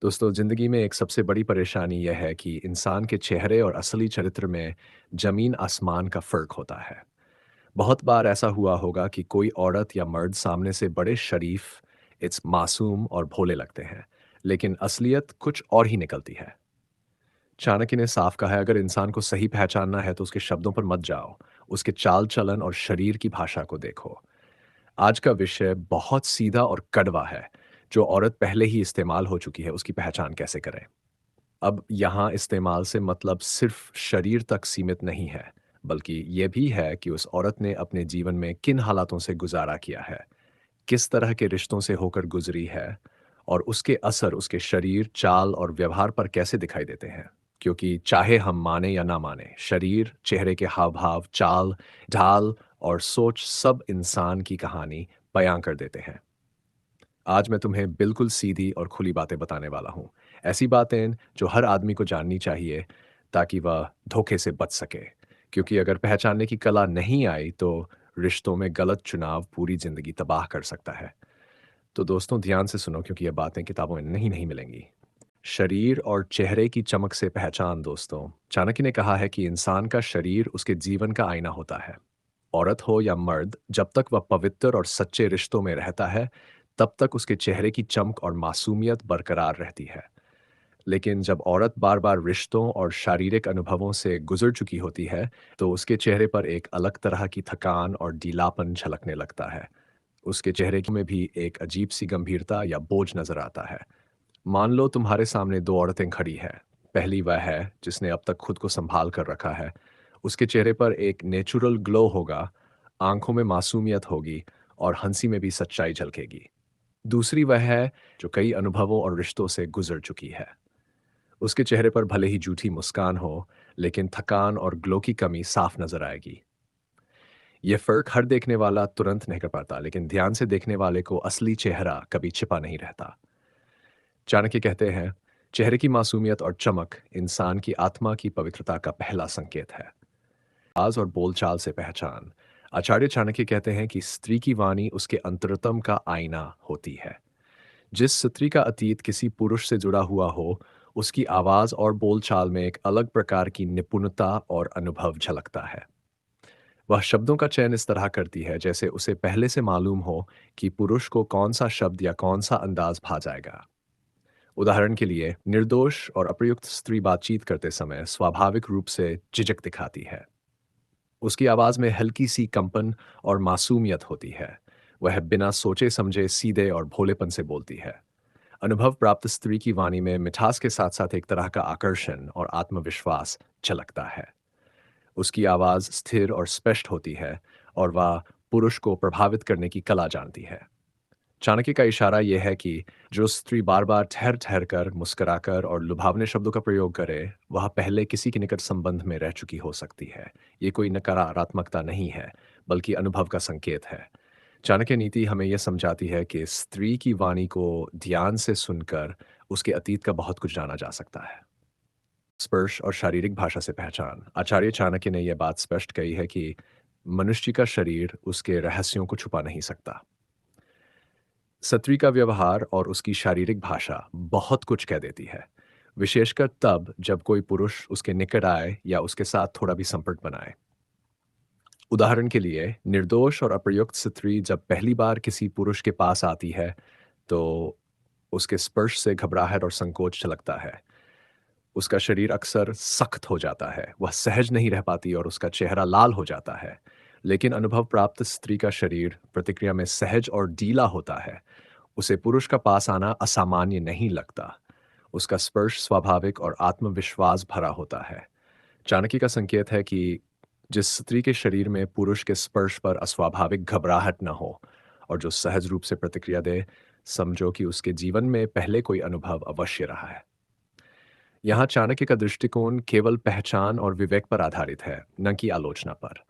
दोस्तों, ज़िंदगी में एक सबसे बड़ी परेशानी यह है कि इंसान के चेहरे और असली चरित्र में ज़मीन आसमान का फ़र्क होता है। बहुत बार ऐसा हुआ होगा कि कोई औरत या मर्द सामने से बड़े शरीफ, इट्स मासूम और भोले लगते हैं, लेकिन असलियत कुछ और ही निकलती है। चाणक्य ने साफ कहा है, अगर इंसान को सही पहचानना है तो उसके शब्दों पर मत जाओ, उसके चाल-चलन और शरीर की भाषा को देखो। आज का विषय बहुत सीधा और कड़वा है। जो औरत पहले ही इस्तेमाल हो चुकी है, उसकी पहचान कैसे करें? अब यहाँ इस्तेमाल से मतलब सिर्फ शरीर तक सीमित नहीं है, बल्कि ये भी है कि उस औरत ने अपने जीवन में किन हालातों से गुजारा किया है, किस तरह के रिश्तों से होकर गुजरी है, और उसके असर उसके शरीर, चाल और व्यवहार पर कैसे दिखाई देते हैं। क्योंकि चाहे हम माने या ना माने, शरीर, चेहरे के हाव-भाव, चाल, ढाल और सोच सब इंसान की कहानी बयां कर देते हैं। आज मैं तुम्हें बिल्कुल सीधी और खुली बातें बताने वाला हूँ। ऐसी बातें जो हर आदमी को जाननी चाहिए ताकि वह धोखे से बच सके। क्योंकि अगर पहचानने की कला नहीं आई तो रिश्तों में गलत चुनाव पूरी ज़िंदगी तबाह कर सकता है। तो दोस्तों, ध्यान से सुनो, क्योंकि ये बातें किताबों में नहीं नहीं मिलेंगी। शरीर और चेहरे की चमक से पहचान। दोस्तों, चाणक्य ने कहा है कि इंसान का शरीर उसके जीवन का आईना होता है। औरत हो या मर्द, जब तक वह पवित्र और सच्चे रिश्तों में रहता है, तब तक उसके चेहरे की चमक और मासूमियत बरकरार रहती है। लेकिन जब औरत बार-बार रिश्तों और शारीरिक अनुभवों से गुजर चुकी होती है, तो उसके चेहरे पर एक अलग तरह की थकान और ढीलापन झलकने लगता है। उसके चेहरे में भी एक अजीब-सी गंभीरता या बोझ नज़र आता है। मान लो तुम्हारे सामने 2 औरतें खड़ी हैं। पहली वह है जिसने अब तक खुद को सँभाल कर रखा है। उसके चेहरे पर एक नेचुरल ग्लो होगा, आँखों में मासूमियत होगी और हँसी में भी सच्चाई झलकेगी। दूसरी वह है जो कई अनुभवों और रिश्तों से गुज़र चुकी है। उसके चेहरे पर भले ही झूठी मुस्कान हो, लेकिन थकान और ग्लो की कमी साफ नज़र आएगी। ये फ़र्क हर देखने वाला तुरंत नहीं कर पाता, लेकिन ध्यान से देखने वाले को असली चेहरा कभी छिपा नहीं रहता। चाणक्य कहते हैं, चेहरे की मासूमियत और चमक इंसान की आत्मा की पवित्रता का पहला संकेत है। आवाज और बोलचाल से पहचान। आचार्य चाणक्य कहते हैं कि स्त्री की वाणी उसके अंतरतम का आईना होती है। जिस स्त्री का अतीत किसी पुरुष से जुड़ा हुआ हो, उसकी आवाज और बोलचाल में एक अलग प्रकार की निपुणता और अनुभव झलकता है। वह शब्दों का चयन इस तरह करती है जैसे उसे पहले से मालूम हो कि पुरुष को कौन सा शब्द या कौन सा अंदाज भा जाएगा। उदाहरण के लिए, निर्दोष और अप्रयुक्त स्त्री बातचीत करते समय स्वाभाविक रूप से झिझक दिखाती है। उसकी आवाज में हल्की सी कंपन और मासूमियत होती है। वह बिना सोचे समझे सीधे और भोलेपन से बोलती है। अनुभव प्राप्त स्त्री की वाणी में मिठास के साथ साथ एक तरह का आकर्षण और आत्मविश्वास झलकता है। उसकी आवाज स्थिर और स्पष्ट होती है और वह पुरुष को प्रभावित करने की कला जानती है। चाणक्य का इशारा यह है कि जो स्त्री बार-बार ठहर-ठहर कर, मुस्कुराकर और लुभावने शब्दों का प्रयोग करे, वह पहले किसी के निकट संबंध में रह चुकी हो सकती है। ये कोई नकारात्मकता नहीं है, बल्कि अनुभव का संकेत है। चाणक्य नीति हमें यह समझाती है कि स्त्री की वाणी को ध्यान से सुनकर उसके अतीत का बहुत कुछ जाना जा सकता है। स्पर्श और शारीरिक भाषा से पहचान। आचार्य चाणक्य ने यह बात स्पष्ट कही है कि मनुष्य का शरीर उसके रहस्यों को छुपा नहीं सकता। स्त्री का व्यवहार और उसकी शारीरिक भाषा बहुत कुछ कह देती है, विशेषकर तब जब कोई पुरुष उसके निकट आए या उसके साथ थोड़ा भी संपर्क बनाए। उदाहरण के लिए, निर्दोष और अप्रयुक्त स्त्री जब पहली बार किसी पुरुष के पास आती है, तो उसके स्पर्श से घबराहट और संकोच झलकता है। उसका शरीर अक्सर सख्त हो जाता है, वह सहज नहीं रह पाती और उसका चेहरा लाल हो जाता है। लेकिन अनुभव प्राप्त स्त्री का शरीर प्रतिक्रिया में सहज और ढीला होता है। उसे पुरुष का पास आना असामान्य नहीं लगता। उसका स्पर्श स्वाभाविक और आत्मविश्वास भरा होता है। चाणक्य का संकेत है कि जिस स्त्री के शरीर में पुरुष के स्पर्श पर अस्वाभाविक घबराहट न हो और जो सहज रूप से प्रतिक्रिया दे, समझो कि उसके जीवन में पहले कोई अनुभव अवश्य रहा है। यहाँ चाणक्य का दृष्टिकोण केवल पहचान और विवेक पर आधारित है, न कि आलोचना पर।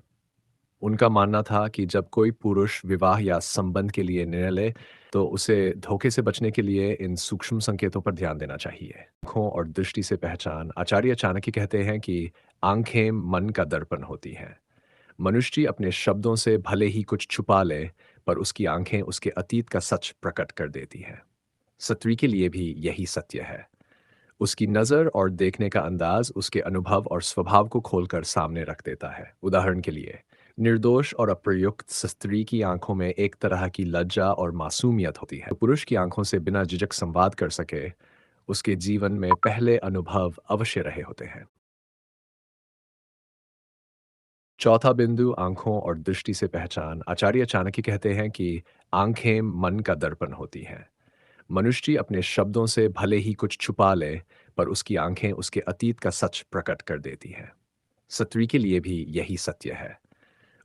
उनका मानना था कि जब कोई पुरुष विवाह या संबंध के लिए निर्णय ले, तो उसे धोखे से बचने के लिए इन सूक्ष्म संकेतों पर ध्यान देना चाहिए। आँखों और दृष्टि से पहचान। आचार्य चाणक्य कहते हैं कि आंखें मन का दर्पण होती हैं। मनुष्य अपने शब्दों से भले ही कुछ छुपा ले, पर उसकी आंखें उसके अतीत का सच प्रकट कर देती हैं। स्त्री के लिए भी यही सत्य है। उसकी नज़र और देखने का अंदाज उसके अनुभव और स्वभाव को खोलकर सामने रख देता है। उदाहरण के लिए, निर्दोष और अप्रयुक्त स्त्री की आंखों में एक तरह की लज्जा और मासूमियत होती है। पुरुष की आंखों से बिना झिझक संवाद कर सके, उसके जीवन में पहले अनुभव अवश्य रहे होते हैं। चौथा बिंदु, आंखों और दृष्टि से पहचान। आचार्य चाणक्य कहते हैं कि आंखें मन का दर्पण होती हैं। मनुष्य अपने शब्दों से भले ही कुछ छुपा ले, पर उसकी आंखें उसके अतीत का सच प्रकट कर देती हैं। स्त्री के लिए भी यही सत्य है।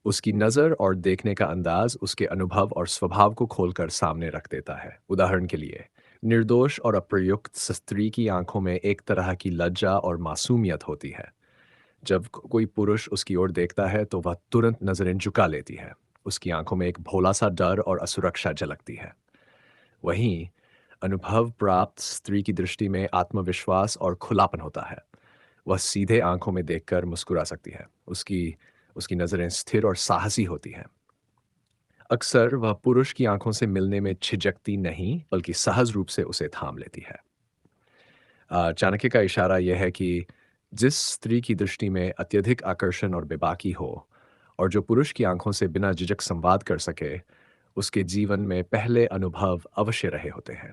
उसकी नज़र और देखने का अंदाज उसके अनुभव और स्वभाव को खोलकर सामने रख देता है। उदाहरण के लिए, निर्दोष और अप्रयुक्त स्त्री की आंखों में एक तरह की लज्जा और मासूमियत होती है। जब कोई पुरुष उसकी ओर देखता है तो वह तुरंत नजरें झुका लेती है। उसकी आंखों में एक भोला सा डर और असुरक्षा झलकती है। वहीं अनुभव प्राप्त स्त्री की दृष्टि में आत्मविश्वास और खुलापन होता है। वह सीधे आंखों में देखकर मुस्कुरा सकती है। उसकी उसकी नज़रें स्थिर और साहसी होती हैं। अक्सर वह पुरुष की आंखों से मिलने में झिझकती नहीं, बल्कि सहज रूप से उसे थाम लेती है। चाणक्य का इशारा यह है कि जिस स्त्री की दृष्टि में अत्यधिक आकर्षण और बेबाकी हो, और जो पुरुष की आंखों से बिना झिझक संवाद कर सके, उसके जीवन में पहले अनुभव अवश्य रहे होते हैं।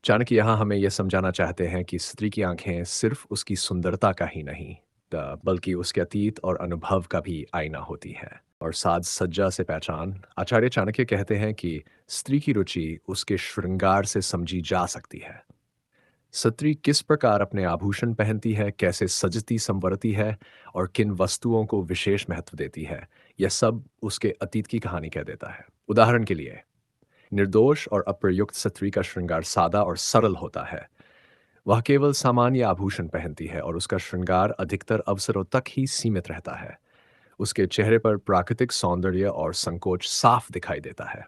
चाणक्य यहाँ हमें यह समझाना चाहते हैं कि स्त्री की आंखें सिर्फ उसकी सुंदरता का ही नहीं, बल्कि उसके अतीत और अनुभव का भी आईना होती है। और साज सज्जा से पहचान। आचार्य चाणक्य कहते हैं कि स्त्री की रुचि उसके श्रृंगार से समझी जा सकती है। स्त्री किस प्रकार अपने आभूषण पहनती है, कैसे सजती संवरती है और किन वस्तुओं को विशेष महत्व देती है, यह सब उसके अतीत की कहानी कह देता है। उदाहरण के लिए, निर्दोष और अप्रयुक्त स्त्री का श्रृंगार सादा और सरल होता है। वह केवल सामान्य आभूषण पहनती है और उसका श्रृंगार अधिकतर अवसरों तक ही सीमित रहता है। उसके चेहरे पर प्राकृतिक सौंदर्य और संकोच साफ दिखाई देता है।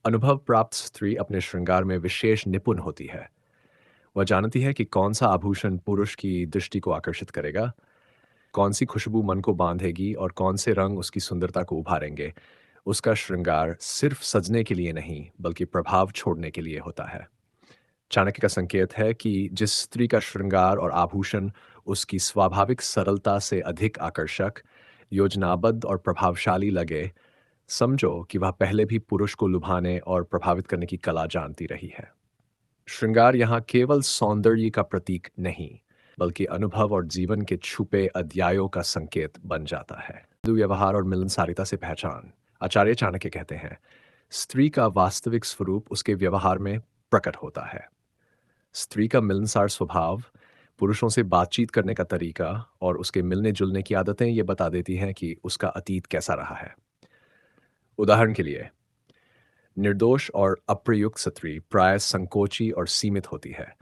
अनुभव प्राप्त स्त्री अपने श्रृंगार में विशेष निपुण होती है। वह जानती है कि कौन सा आभूषण पुरुष की दृष्टि को आकर्षित करेगा, कौन सी खुशबू मन को बांधेगी और कौन से रंग उसकी सुंदरता को उभारेंगे। उसका श्रृंगार सिर्फ सजने के लिए नहीं, बल्कि प्रभाव छोड़ने के लिए होता है। चाणक्य का संकेत है कि जिस स्त्री का श्रृंगार और आभूषण उसकी स्वाभाविक सरलता से अधिक आकर्षक, योजनाबद्ध और प्रभावशाली लगे, समझो कि वह पहले भी पुरुष को लुभाने और प्रभावित करने की कला जानती रही है। श्रृंगार यहाँ केवल सौंदर्य का प्रतीक नहीं, बल्कि अनुभव और जीवन के छुपे अध्यायों का संकेत बन जाता है। व्यवहार और मिलनसारिता से पहचान। आचार्य चाणक्य कहते हैं, स्त्री का वास्तविक स्वरूप उसके व्यवहार में प्रकट होता है। स्त्री का मिलनसार स्वभाव, पुरुषों से बातचीत करने का तरीका और उसके मिलने जुलने की आदतें ये बता देती हैं कि उसका अतीत कैसा रहा है। उदाहरण के लिए, निर्दोष और अप्रयुक्त स्त्री प्राय संकोची और सीमित होती है।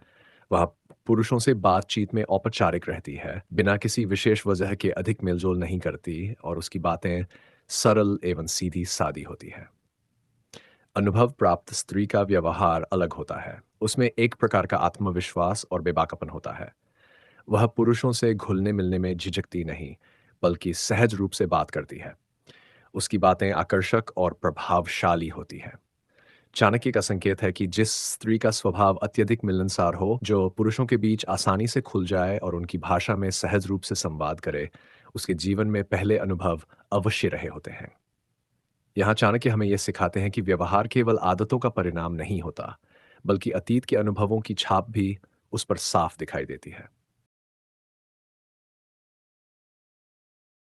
वह पुरुषों से बातचीत में औपचारिक रहती है, बिना किसी विशेष वजह के अधिक मेलजोल नहीं करती और उसकी बातें सरल एवं सीधी सादी होती है। अनुभव प्राप्त स्त्री का व्यवहार अलग होता है। उसमें एक प्रकार का आत्मविश्वास और बेबाकापन होता है। वह पुरुषों से घुलने मिलने में झिझकती नहीं, बल्कि सहज रूप से बात करती है। उसकी बातें आकर्षक और प्रभावशाली होती हैं। चाणक्य का संकेत है कि जिस स्त्री का स्वभाव अत्यधिक मिलनसार हो, जो पुरुषों के बीच आसानी से खुल जाए और उनकी भाषा में सहज रूप से संवाद करे, उसके जीवन में पहले अनुभव अवश्य रहे होते हैं। यहाँ चाणक्य हमें यह सिखाते हैं कि व्यवहार केवल आदतों का परिणाम नहीं होता, बल्कि अतीत के अनुभवों की छाप भी उस पर साफ दिखाई देती है।